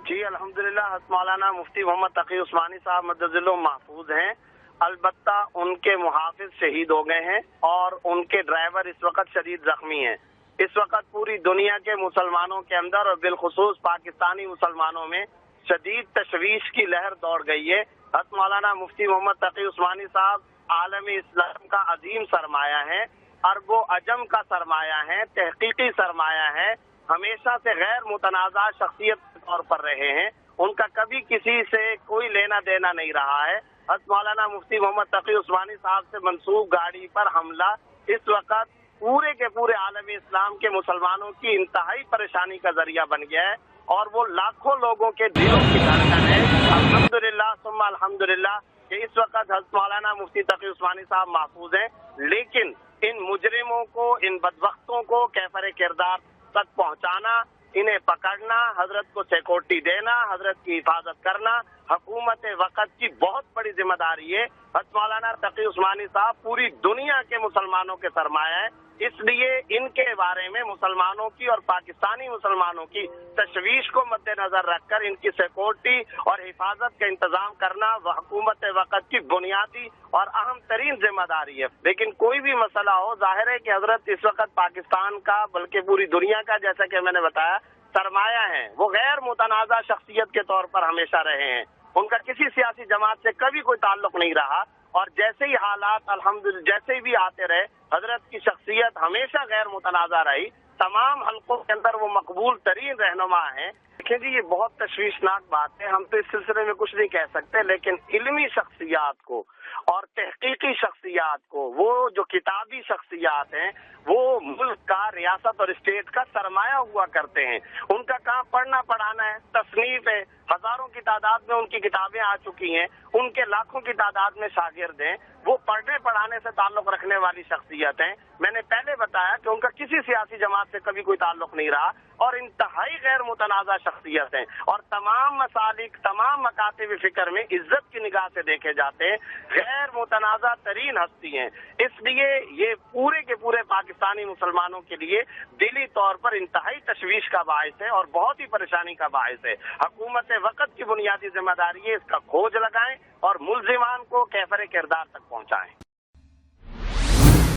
جی الحمدللہ حضرت مولانا مفتی محمد تقی عثمانی صاحب مدظلہ محفوظ ہیں، البتہ ان کے محافظ شہید ہو گئے ہیں اور ان کے ڈرائیور اس وقت شدید زخمی ہیں۔ اس وقت پوری دنیا کے مسلمانوں کے اندر اور بالخصوص پاکستانی مسلمانوں میں شدید تشویش کی لہر دوڑ گئی ہے۔ حضرت مولانا مفتی محمد تقی عثمانی صاحب عالم اسلام کا عظیم سرمایہ ہے، عرب و عجم کا سرمایہ ہے، تحقیقی سرمایہ ہے، ہمیشہ سے غیر متنازع شخصیت کے طور پر رہے ہیں، ان کا کبھی کسی سے کوئی لینا دینا نہیں رہا ہے۔ حضرت مولانا مفتی محمد تقی عثمانی صاحب سے منسوب گاڑی پر حملہ اس وقت پورے کے پورے عالم اسلام کے مسلمانوں کی انتہائی پریشانی کا ذریعہ بن گیا ہے اور وہ لاکھوں لوگوں کے دلوں کی دھڑکن ہے۔ الحمدللہ ثم الحمدللہ کہ اس وقت حضرت مولانا مفتی تقی عثمانی صاحب محفوظ ہیں، لیکن ان مجرموں کو، ان بدبختوں کو کیفر کردار تک پہنچانا، انہیں پکڑنا، حضرت کو سیکورٹی دینا، حضرت کی حفاظت کرنا حکومت وقت کی بہت بڑی ذمہ داری ہے۔ حضرت مولانا تقی عثمانی صاحب پوری دنیا کے مسلمانوں کے سرمایہ ہیں، اس لیے ان کے بارے میں مسلمانوں کی اور پاکستانی مسلمانوں کی تشویش کو مد نظر رکھ کر ان کی سیکورٹی اور حفاظت کا انتظام کرنا وہ حکومت وقت کی بنیادی اور اہم ترین ذمہ داری ہے۔ لیکن کوئی بھی مسئلہ ہو، ظاہر ہے کہ حضرت اس وقت پاکستان کا بلکہ پوری دنیا کا، جیسا کہ میں نے بتایا، سرمایہ ہیں، وہ غیر متنازع شخصیت کے طور پر ہمیشہ رہے ہیں، ان کا کسی سیاسی جماعت سے کبھی کوئی تعلق نہیں رہا، اور جیسے ہی حالات الحمدللہ جیسے بھی آتے رہے، حضرت کی شخصیت ہمیشہ غیر متنازع رہی، تمام حلقوں کے اندر وہ مقبول ترین رہنما ہیں۔ دیکھیں جی، یہ بہت تشویشناک بات ہے، ہم تو اس سلسلے میں کچھ نہیں کہہ سکتے، لیکن علمی شخصیات کو اور تحقیقی شخصیات کو، وہ جو کتابی شخصیات ہیں، وہ ملک کا، ریاست اور اسٹیٹ کا سرمایہ ہوا کرتے ہیں، ان کا کام پڑھنا پڑھانا ہے، تصنیف ہے، ہزاروں کی تعداد میں ان کی کتابیں آ چکی ہیں، ان کے لاکھوں کی تعداد میں شاگرد ہیں، وہ پڑھنے پڑھانے سے تعلق رکھنے والی شخصیت ہیں۔ میں نے پہلے بتایا کہ ان کا کسی سیاسی جماعت سے کبھی کوئی تعلق نہیں رہا اور انتہائی غیر متنازع شخصیت ہیں، اور تمام مسالک، تمام مکاتب فکر میں عزت کی نگاہ سے دیکھے جاتے ہیں، غیر متنازع ترین ہستی ہیں۔ اس لیے یہ پورے کے پورے پاکستانی مسلمانوں کے لیے دلی طور پر انتہائی تشویش کا باعث ہے اور بہت ہی پریشانی کا باعث ہے۔ حکومت وقت کی بنیادی ذمہ داری ہے اس کا کھوج لگائیں اور ملزمان کو کیفر کردار تک پہنچائیں۔